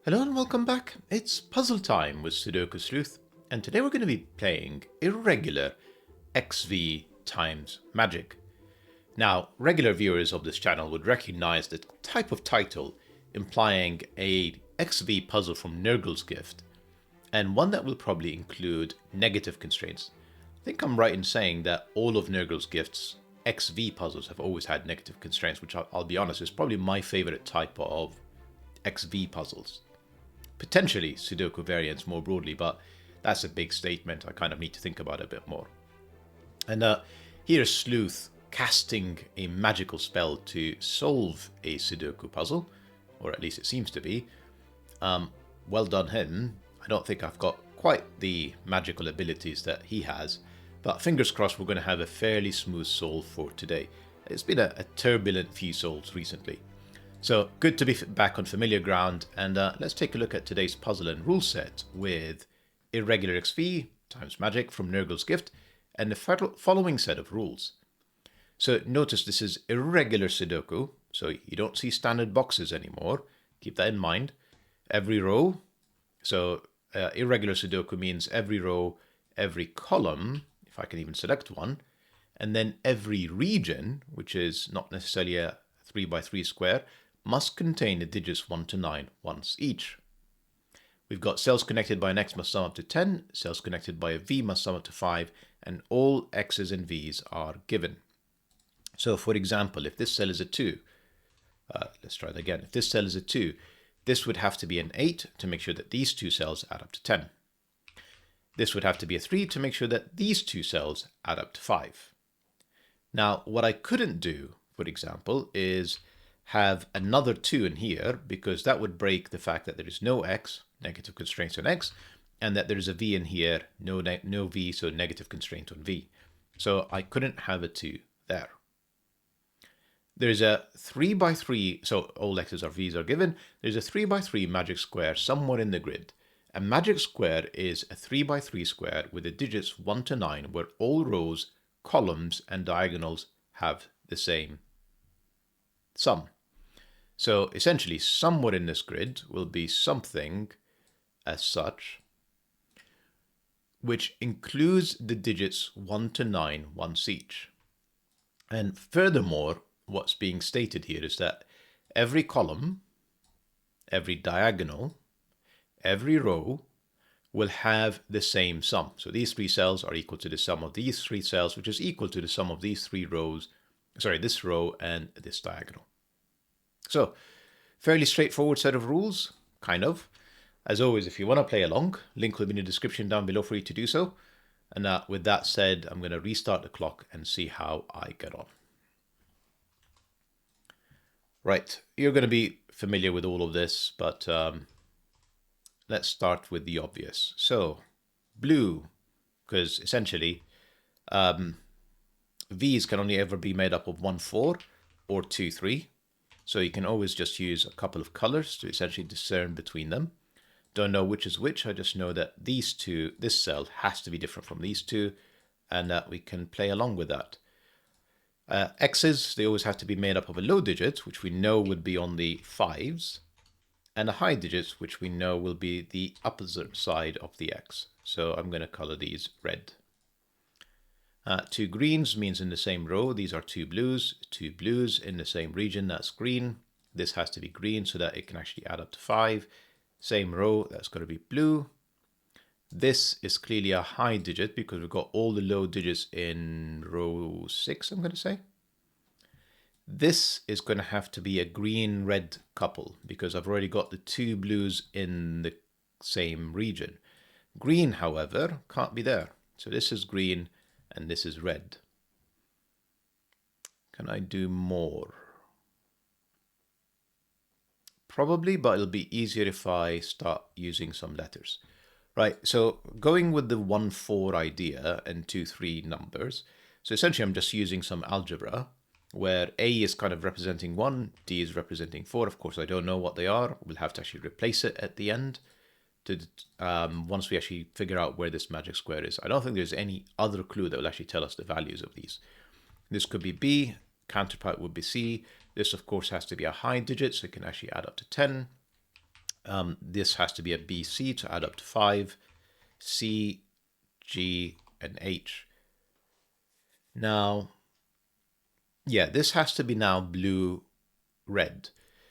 Hello and welcome back. It's puzzle time with Sudoku Sleuth, and today we're going to be playing Irregular XV times Magic. Now, regular viewers of this channel would recognize the type of title implying a XV puzzle from NurglesGift, and one that will probably include negative constraints. I think I'm right in saying that all of NurglesGift's XV puzzles have always had negative constraints, which I'll be honest is probably my favorite type of XV puzzles. Potentially Sudoku variants more broadly, but that's a big statement. I kind of need to think about it a bit more. And here's Sleuth casting a magical spell to solve a Sudoku puzzle, or at least it seems to be. Well done him. I don't think I've got quite the magical abilities that he has, but fingers crossed we're going to have a fairly smooth solve for today. It's been a turbulent few solves recently. So good to be back on familiar ground, and let's take a look at today's puzzle and rule set with Irregular XV times Magic from NurglesGift and the following set of rules. So notice this is irregular Sudoku, so you don't see standard boxes anymore. Keep that in mind. Every row, so irregular Sudoku means every row, every column, if I can even select one, and then every region, which is not necessarily a 3x3 square, must contain the digits 1 to 9 once each. We've got cells connected by an X must sum up to 10, cells connected by a V must sum up to 5, and all X's and V's are given. So for example, if this cell is a 2, let's try that again. If this cell is a 2, this would have to be an 8 to make sure that these two cells add up to 10. This would have to be a 3 to make sure that these two cells add up to 5. Now, what I couldn't do, for example, is have another 2 in here, because that would break the fact that there is no X, negative constraints on X, and that there is a V in here, no V, so negative constraint on V. So I couldn't have a 2 there. There's a 3x3, so all X's or V's are given. There's a 3x3 magic square somewhere in the grid. A magic square is a 3x3 square with the digits 1 to 9, where all rows, columns, and diagonals have the same sum. So essentially, somewhere in this grid will be something as such, which includes the digits 1 to 9 once each. And furthermore, what's being stated here is that every column, every diagonal, every row will have the same sum. So these three cells are equal to the sum of these three cells, which is equal to the sum of these three rows, this row and this diagonal. So, fairly straightforward set of rules, kind of. As always, if you want to play along, link will be in the description down below for you to do so. And with that said, I'm going to restart the clock and see how I get on. Right, you're going to be familiar with all of this, but let's start with the obvious. So, blue, because essentially V's can only ever be made up of 1, 4 or 2, 3. So you can always just use a couple of colors to essentially discern between them. Don't know which is which, I just know that these two, this cell has to be different from these two, and that we can play along with that. X's, they always have to be made up of a low digit, which we know would be on the 5s, and a high digit, which we know will be the opposite side of the X. So I'm going to color these red. 2 greens means in the same row. These are 2 blues in the same region, that's green. This has to be green so that it can actually add up to 5. Same row, that's going to be blue. This is clearly a high digit because we've got all the low digits in row 6, I'm going to say. This is going to have to be a green-red couple because I've already got the 2 blues in the same region. Green, however, can't be there. So this is green and this is red. Can I do more? Probably, but it'll be easier if I start using some letters. Right, so going with the 1, 4 idea and 2, 3 numbers. So essentially I'm just using some algebra where A is kind of representing 1, D is representing 4. Of course, I don't know what they are. We'll have to actually replace it at the end to once we actually figure out where this magic square is. I don't think there's any other clue that will actually tell us the values of these. This could be B, counterpart would be C. This, of course, has to be a high digit, so it can actually add up to 10. This has to be a B, C to add up to 5. C, G, and H. Now, yeah, this has to be now blue, red.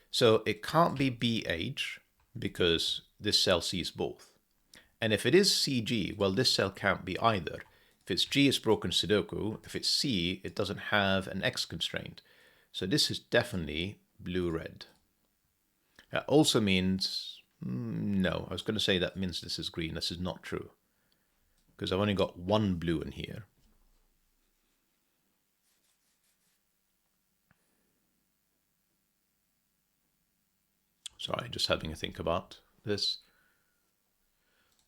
So it can't be BH because this cell sees both. And if it is CG, well, this cell can't be either. If it's G, it's broken Sudoku. If it's C, it doesn't have an X constraint. So this is definitely blue-red. That also means, no, I was going to say that means this is green. This is not true because I've only got one blue in here. Sorry, just having a think about this.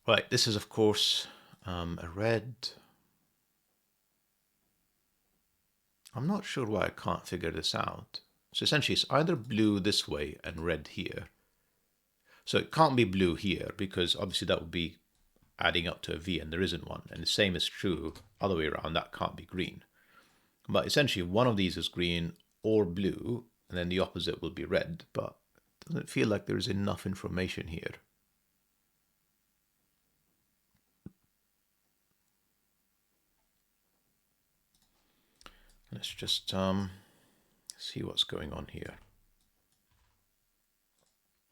Right, this is of course a red. I'm not sure why I can't figure this out. So essentially it's either blue this way and red here. So it can't be blue here because obviously that would be adding up to a V and there isn't one. And the same is true other way around, that can't be green. But essentially one of these is green or blue and then the opposite will be red, but it doesn't feel like there's enough information here. Let's just see what's going on here.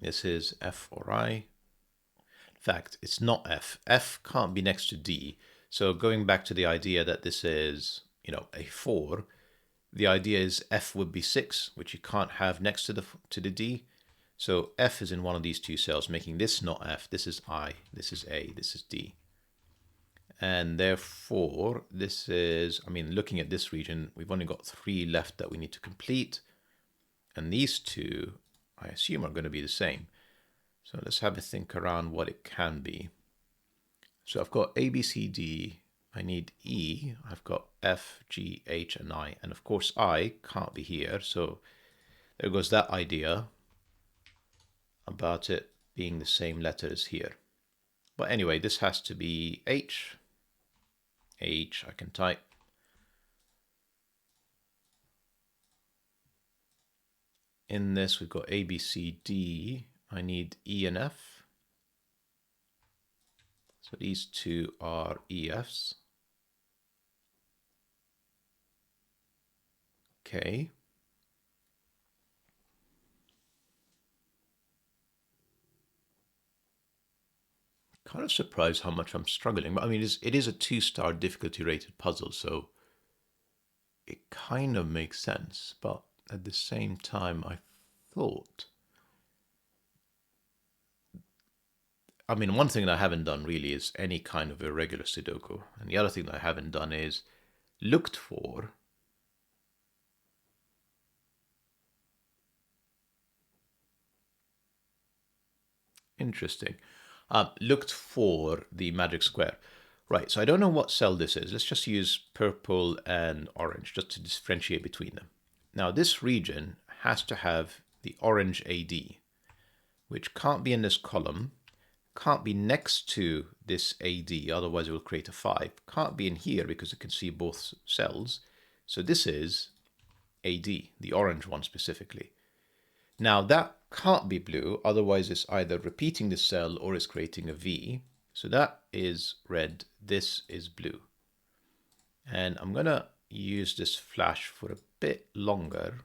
This is F or I. In fact, it's not F. F can't be next to D. So going back to the idea that this is, a 4, the idea is F would be 6, which you can't have next to the D. So F is in one of these two cells, making this not F. This is I, this is A, this is D. And therefore, this is, looking at this region, we've only got 3 left that we need to complete. And these two, I assume, are going to be the same. So let's have a think around what it can be. So I've got A, B, C, D. I need E. I've got F, G, H, and I. And of course, I can't be here. So there goes that idea about it being the same letters here. But anyway, this has to be H. H, I can type. In this, we've got A, B, C, D. I need E and F. So these two are EFs. Okay. Kind of surprised how much I'm struggling. But it is a 2-star difficulty rated puzzle, so it kind of makes sense. But at the same time, I thought... one thing that I haven't done really is any kind of irregular Sudoku. And the other thing that I haven't done is looked for interesting. Looked for the magic square. Right, so I don't know what cell this is. Let's just use purple and orange just to differentiate between them. Now this region has to have the orange AD, which can't be in this column, can't be next to this AD, otherwise it will create a 5. Can't be in here because it can see both cells. So this is AD, the orange one specifically. Now that can't be blue, otherwise it's either repeating the cell or it's creating a V. So that is red, this is blue. And I'm gonna use this flash for a bit longer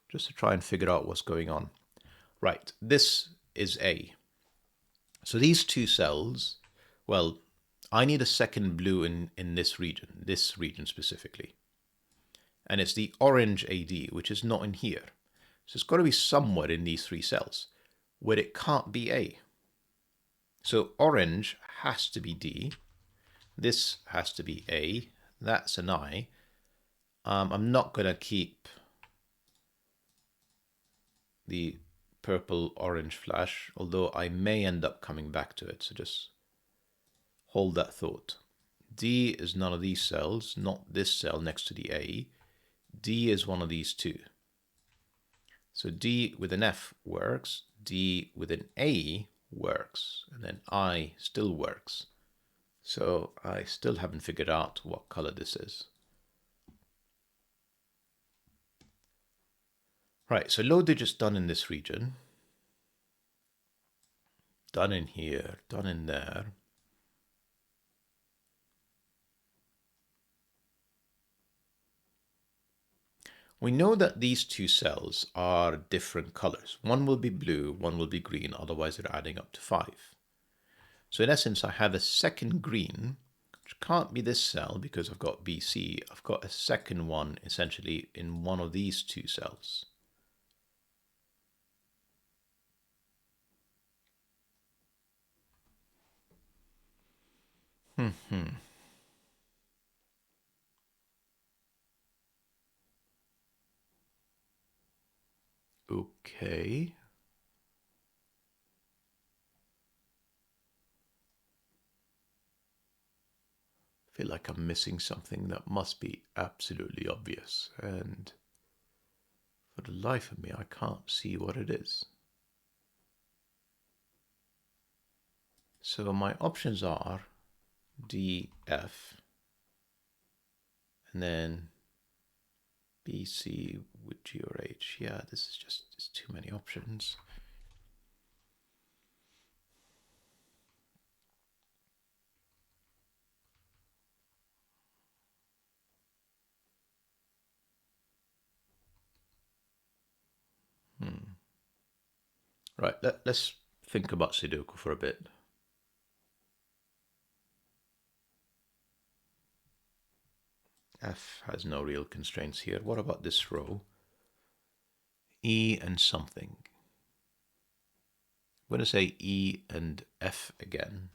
just to try and figure out what's going on. Right, this is A. So these two cells, well, I need a second blue in this region specifically. And it's the orange AD, which is not in here. So it's got to be somewhere in these 3 cells where it can't be A. So orange has to be D. This has to be A. That's an I. I'm not going to keep the purple-orange flash, although I may end up coming back to it. So just hold that thought. D is none of these cells, not this cell next to the A. D is one of these two. So D with an F works, D with an A works, and then I still works. So I still haven't figured out what color this is. Right, so low digits done in this region. done in here, done in there. We know that these two cells are different colors. One will be blue, one will be green, otherwise they're adding up to 5. So in essence, I have a second green, which can't be this cell because I've got BC. I've got a second one essentially in one of these two cells. Okay. I feel like I'm missing something that must be absolutely obvious, and for the life of me, I can't see what it is. So my options are D, F, and then B, C with G or H. Yeah, this is just too many options. Right, let's think about Sudoku for a bit. F has no real constraints here. What about this row? E and something. I'm going to say E and F again.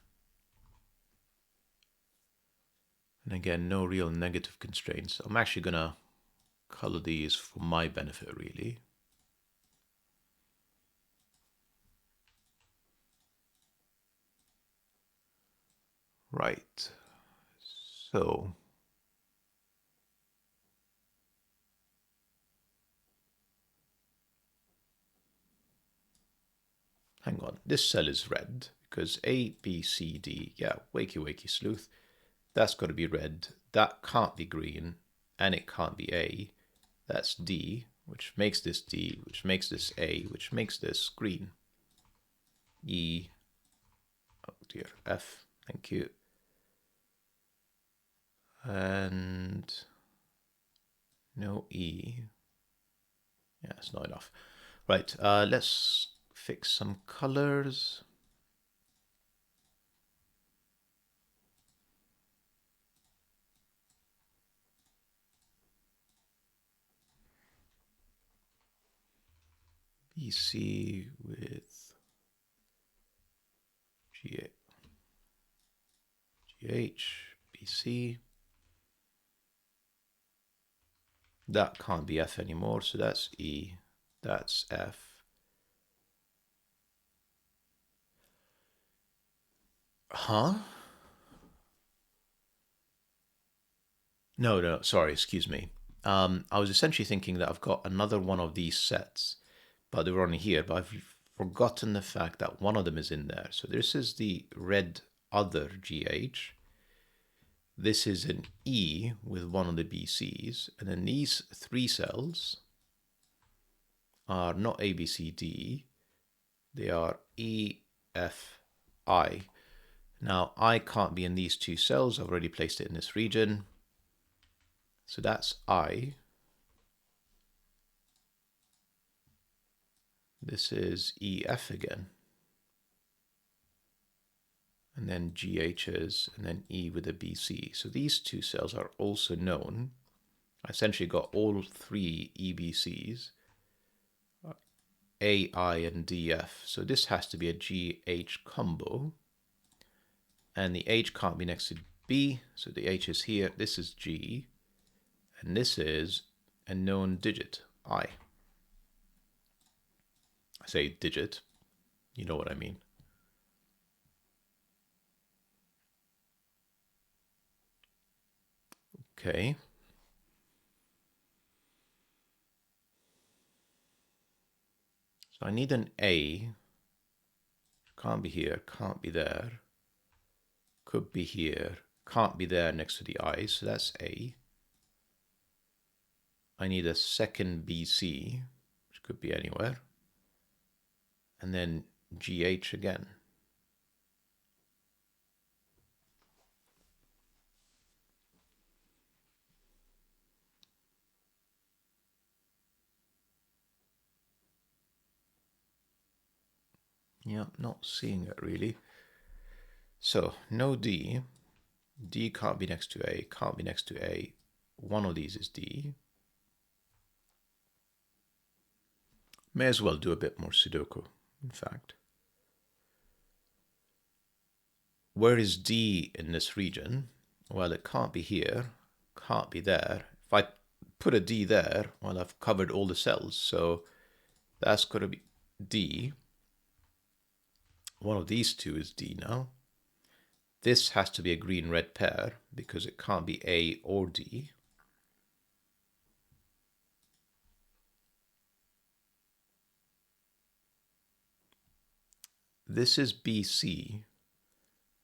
And again, no real negative constraints. I'm actually going to color these for my benefit, really. Right. So hang on, this cell is red because A, B, C, D, yeah, wakey sleuth. That's got to be red. That can't be green, and it can't be A. That's D, which makes this D, which makes this A, which makes this green. E, oh dear, F, thank you. And no E. Yeah, it's not enough. Right, let's fix some colors. BC with GH, BC. That can't be F anymore, so that's E, that's F. Huh? No, sorry, excuse me. I was essentially thinking that I've got another one of these sets, but they were only here, but I've forgotten the fact that one of them is in there. So this is the red other GH. This is an E with one of the BCs, and then these three cells are not A, B, C, D. They are E, F, I. Now, I can't be in these two cells. I've already placed it in this region. So that's I. This is EF again. And then GHs, and then E with a BC. So these two cells are also known. I essentially got all three EBCs, A, I, and DF. So this has to be a GH combo. And the H can't be next to B, so the H is here. This is G, and this is a known digit, I. I say digit, you know what I mean. Okay. So I need an A. Can't be here, can't be there. Could be here, can't be there next to the I, so that's A. I need a second BC, which could be anywhere. And then GH again. Yeah, not seeing it really. So no D. D can't be next to A, can't be next to A. One of these is D. May as well do a bit more Sudoku, in fact. Where is D in this region? Well, it can't be here, can't be there. If I put a D there, well, I've covered all the cells, so that's got to be D. One of these two is D now. This has to be a green-red pair because it can't be A or D. This is BC.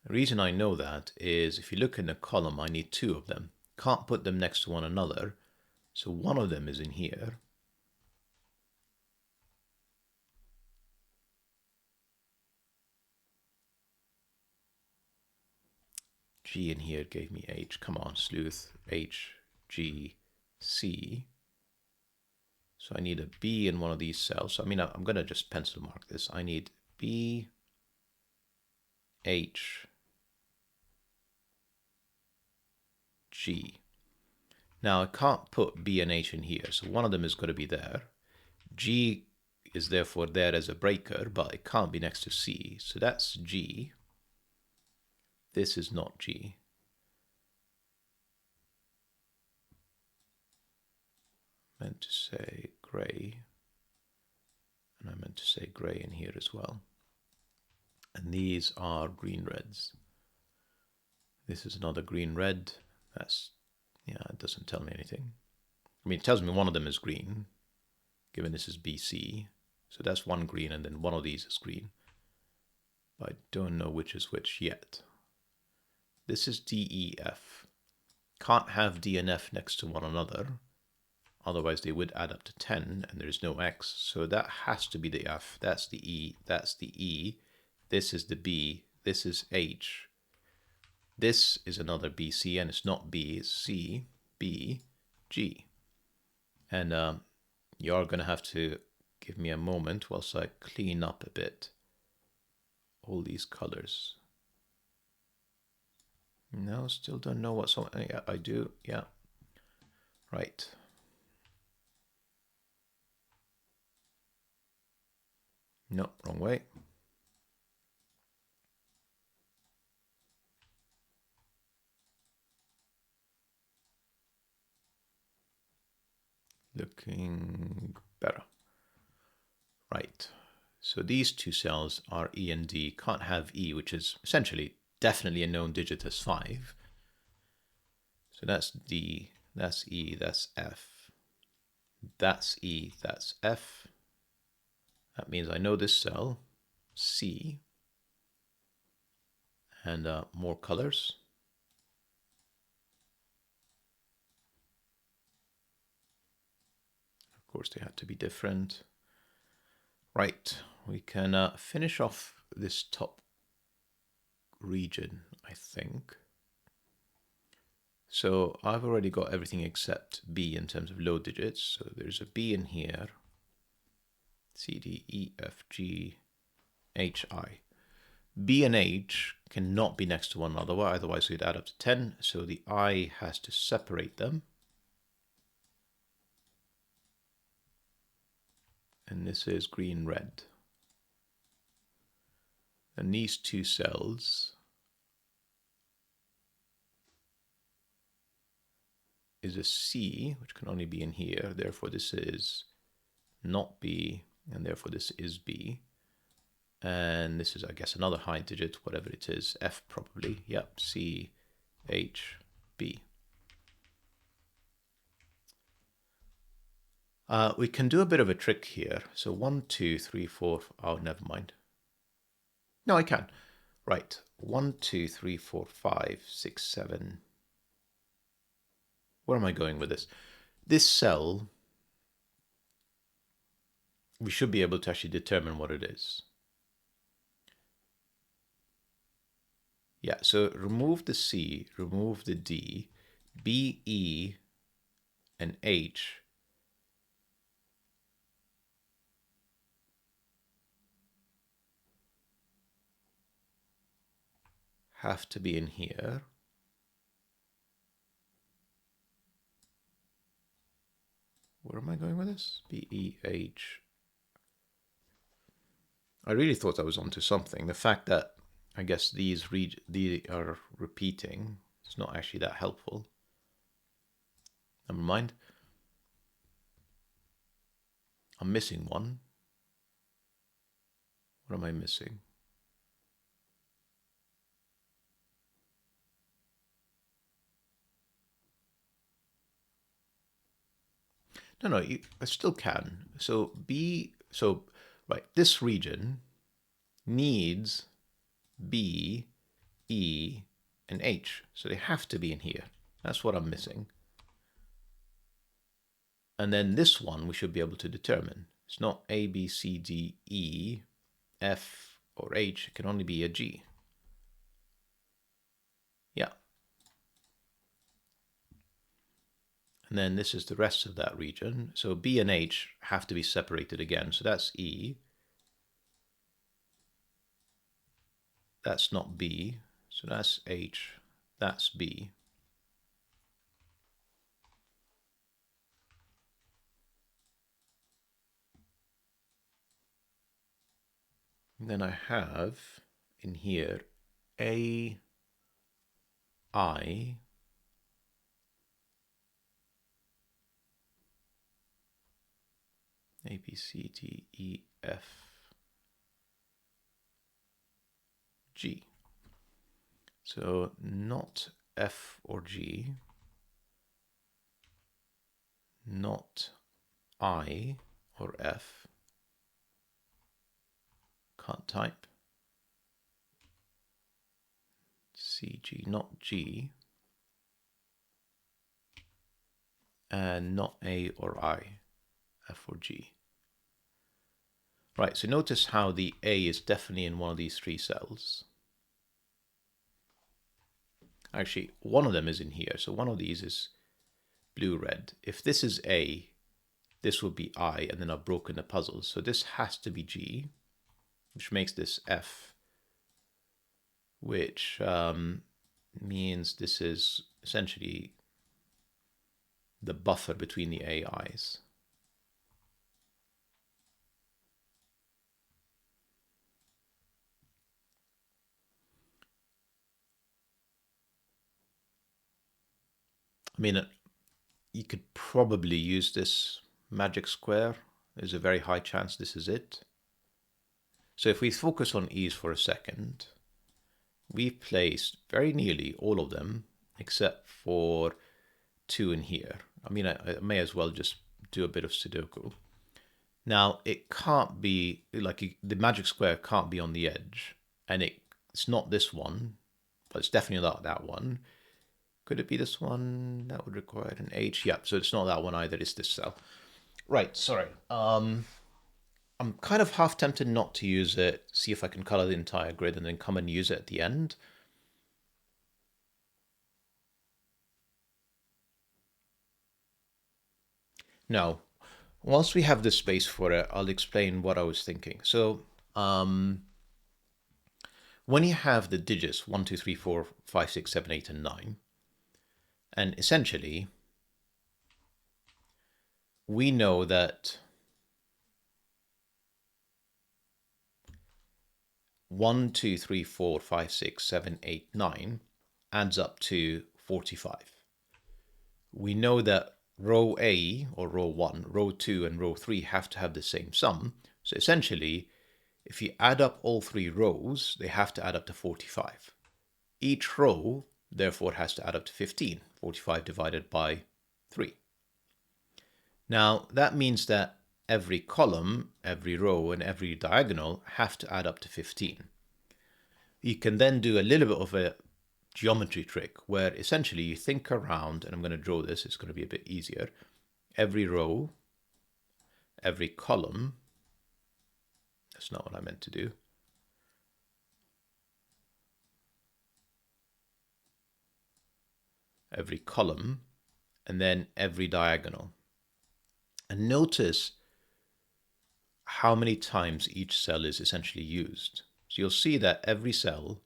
The reason I know that is if you look in the column, I need two of them. Can't put them next to one another, so one of them is in here. G in here gave me H. Come on, sleuth. H, G, C. So I need a B in one of these cells. So I mean, I'm going to just pencil mark this. I need B, H, G. Now I can't put B and H in here, so one of them is going to be there. G is therefore there as a breaker, but it can't be next to C. So that's G. This is not G. I meant to say gray. And I meant to say gray in here as well. And these are green reds. This is another green red. That's, yeah, it doesn't tell me anything. I mean, it tells me one of them is green, given this is BC. So that's one green, and then one of these is green. But I don't know which is which yet. This is DEF. Can't have D and F next to one another. Otherwise they would add up to 10 and there's no X. So that has to be the F. That's the E. That's the E. This is the B. This is H. This is another BC and it's not B. It's C, B, G. And you're going to have to give me a moment whilst I clean up a bit all these colors. No, still don't know what so. Yeah, I do. Yeah. Right. No, wrong way. Looking better. Right. So these two cells are E and D. Can't have E, which is essentially definitely a known digit as 5. So that's D, that's E, that's F. That's E, that's F. That means I know this cell, C, and more colors. Of course, they had to be different. Right, we can finish off this top region, I think. So I've already got everything except B in terms of low digits. So there's a B in here. C, D, E, F, G, H, I. B and H cannot be next to one another, otherwise we'd add up to 10. So the I has to separate them. And this is green, red. And these two cells is a C, which can only be in here. Therefore, this is not B, and therefore this is B. And this is, I guess, another high digit, whatever it is, F probably. Yep, C, H, B. We can do a bit of a trick here. So 1, 2, 3, 4. Oh, never mind. No, I can. Right. 1, 2, 3, 4, 5, 6, 7. Where am I going with this? This cell, we should be able to actually determine what it is. Yeah, so remove the C, remove the D, B, E, and H. have to be in here. Where am I going with this? B-E-H. I really thought I was onto something. The fact that I guess these are repeating, it's not actually that helpful. Never mind. I'm missing one. What am I missing? No, I still can. So right, this region needs B, E, and H. So they have to be in here. That's what I'm missing. And then this one we should be able to determine. It's not A, B, C, D, E, F, or H. It can only be a G. Yeah. And then this is the rest of that region. So B and H have to be separated again. So that's E. That's not B. So that's H. That's B. And then I have in here A, I, A, B, C, D, E, F, G. So not F or G, not I or F, can't type, C, G, not G, and not A or I, F or G. Right, so notice how the A is definitely in one of these three cells. Actually, one of them is in here, so one of these is blue-red. If this is A, this would be I, and then I've broken the puzzle. So this has to be G, which makes this F, which means this is essentially the buffer between the AIs. I mean, you could probably use this magic square. There's a very high chance this is it. So if we focus on E's for a second, we've placed very nearly all of them except for two in here. I mean, I may as well just do a bit of Sudoku. Now, it can't be, like, the magic square can't be on the edge, and it's not this one, but it's definitely not that one. Could it be this one? That would require an H. Yep, so it's not that one either, it's this cell. Right, sorry. I'm kind of half tempted not to use it, see if I can color the entire grid and then come and use it at the end. Now, once we have the space for it, I'll explain what I was thinking. So, when you have the digits 1, 2, 3, 4, 5, 6, 7, 8, and 9, and essentially, we know that 1, 2, 3, 4, 5, 6, 7, 8, 9 adds up to 45. We know that row A, or row 1, row 2, and row 3 have to have the same sum. So essentially, if you add up all three rows, they have to add up to 45. Each row, therefore, has to add up to 15. 45 divided by 3. Now, that means that every column, every row, and every diagonal have to add up to 15. You can then do a little bit of a geometry trick where essentially you think around, and I'm going to draw this, it's going to be a bit easier. Every row, every column, that's not what I meant to do. Every column, and then every diagonal. And notice how many times each cell is essentially used. So you'll see that every cell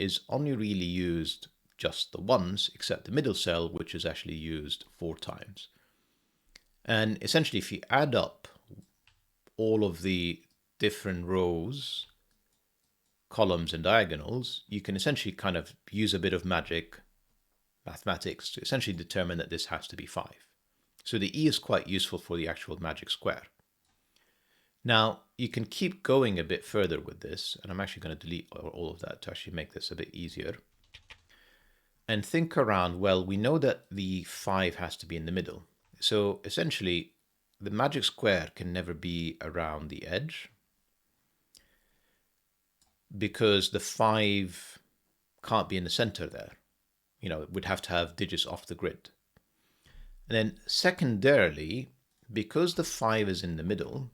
is only really used just the once, except the middle cell, which is actually used 4 times. And essentially, if you add up all of the different rows, columns, and diagonals, you can essentially kind of use a bit of mathematics to essentially determine that this has to be 5. So the E is quite useful for the actual magic square. Now, you can keep going a bit further with this, and I'm actually going to delete all of that to actually make this a bit easier. And think around, well, we know that the 5 has to be in the middle. So essentially, the magic square can never be around the edge because the 5 can't be in the center there. You know, it would have to have digits off the grid. And then secondarily, because the 5 is in the middle,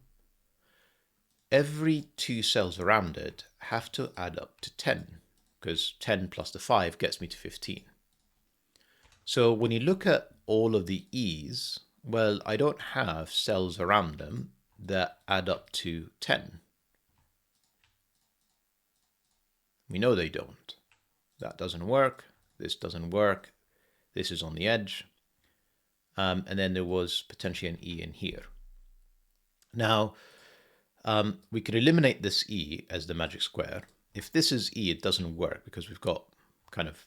every 2 cells around it have to add up to 10, because 10 plus the 5 gets me to 15. So when you look at all of the E's, well, I don't have cells around them that add up to 10. We know they don't. That doesn't work. This doesn't work. This is on the edge. And then there was potentially an E in here. Now, we could eliminate this E as the magic square. If this is E, it doesn't work because we've got kind of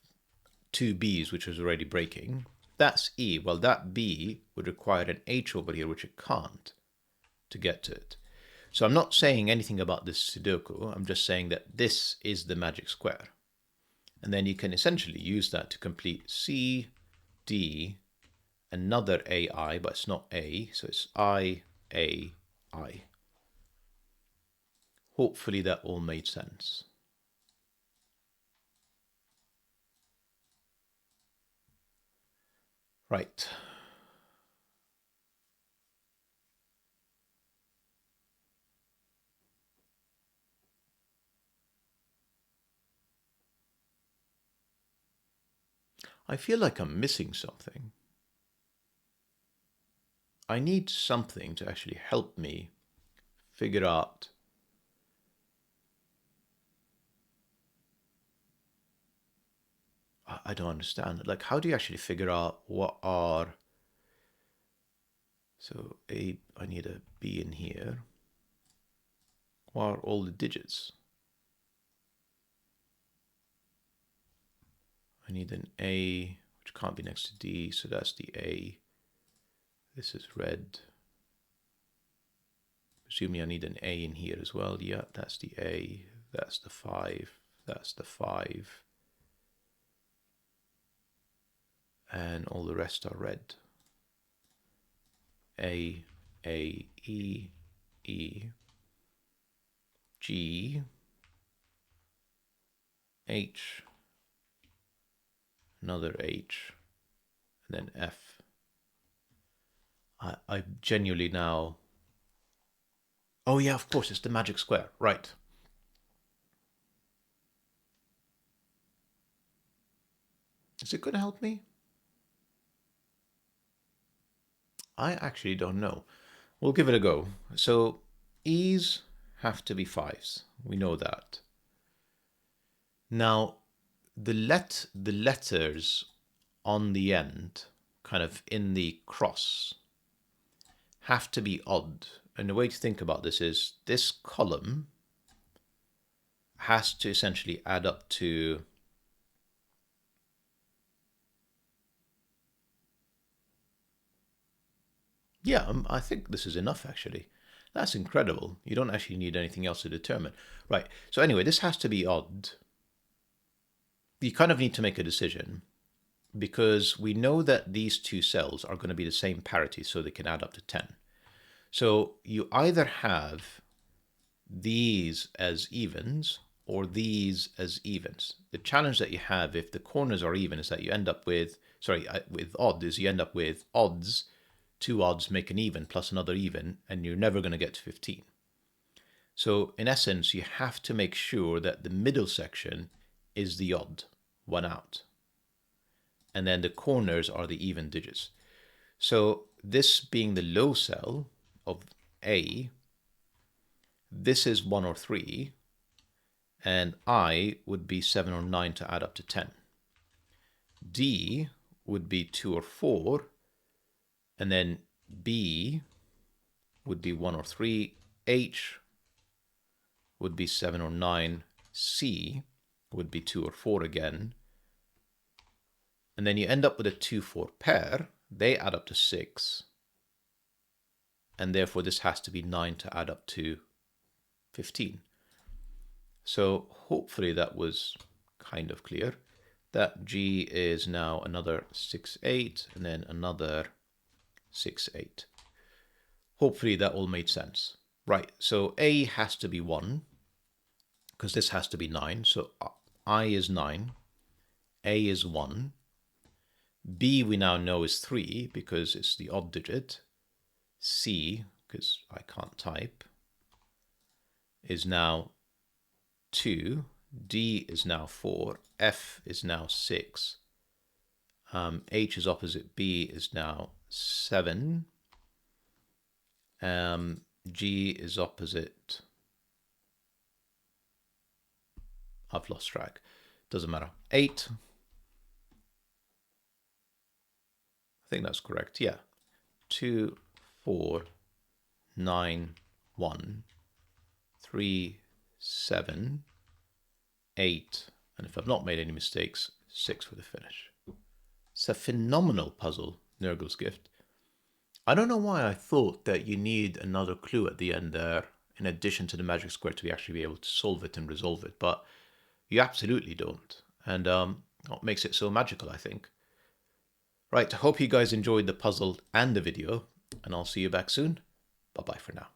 2 B's, which is already breaking. That's E. Well, that B would require an H over here, which it can't to get to it. So I'm not saying anything about this Sudoku. I'm just saying that this is the magic square. And then you can essentially use that to complete C, D, another AI, but it's not A, so it's I, A, I. Hopefully that all made sense. Right. I feel like I'm missing something. I need something to actually help me figure out I don't understand. Like, how do you actually figure out what are... So I need a B in here. What are all the digits? I need an A, which can't be next to D, so that's the A. This is red. Presumably I need an A in here as well. Yeah, that's the A. That's the 5. That's the 5. And all the rest are red. A, E, E, G, H, another H, and then F. I genuinely now... Oh yeah, of course, it's the magic square, right. Is it going to help me? I actually don't know. We'll give it a go. So E's have to be 5s. We know that. Now, the letters on the end, kind of in the cross, have to be odd. And the way to think about this is this column has to essentially add up to I think this is enough actually. That's incredible. You don't actually need anything else to determine. Right, so anyway, this has to be odd. You kind of need to make a decision because we know that these 2 cells are going to be the same parity, so they can add up to 10. So you either have these as evens or these as evens. The challenge that you have if the corners are even is that you end up with, with odd, is you end up with odds. 2 odds make an even plus another even, and you're never going to get to 15. So in essence, you have to make sure that the middle section is the odd one out. And then the corners are the even digits. So this being the low cell of A, this is 1 or 3, and I would be 7 or 9 to add up to 10. D would be 2 or 4, and then B would be 1 or 3, H would be 7 or 9, C would be 2 or 4 again, and then you end up with a 2-4 pair. They add up to 6, and therefore this has to be 9 to add up to 15. So hopefully that was kind of clear. That G is now another 6, 8, and then another 6, 8. Hopefully that all made sense. Right, so A has to be 1, because this has to be 9. So I is 9, A is 1, B we now know is 3 because it's the odd digit. C, because I can't type, is now 2. D is now 4. F is now 6. H is opposite B is now 7. G is opposite... I've lost track. Doesn't matter. 8. I think that's correct. Yeah. 2, 4, 9, 1, 3, 7, 8, and if I've not made any mistakes, 6 for the finish. It's a phenomenal puzzle, NurglesGift. I don't know why I thought that you need another clue at the end there, in addition to the magic square, to actually be able to solve it and resolve it, but you absolutely don't. And what makes it so magical, I think. Right, I hope you guys enjoyed the puzzle and the video, and I'll see you back soon. Bye-bye for now.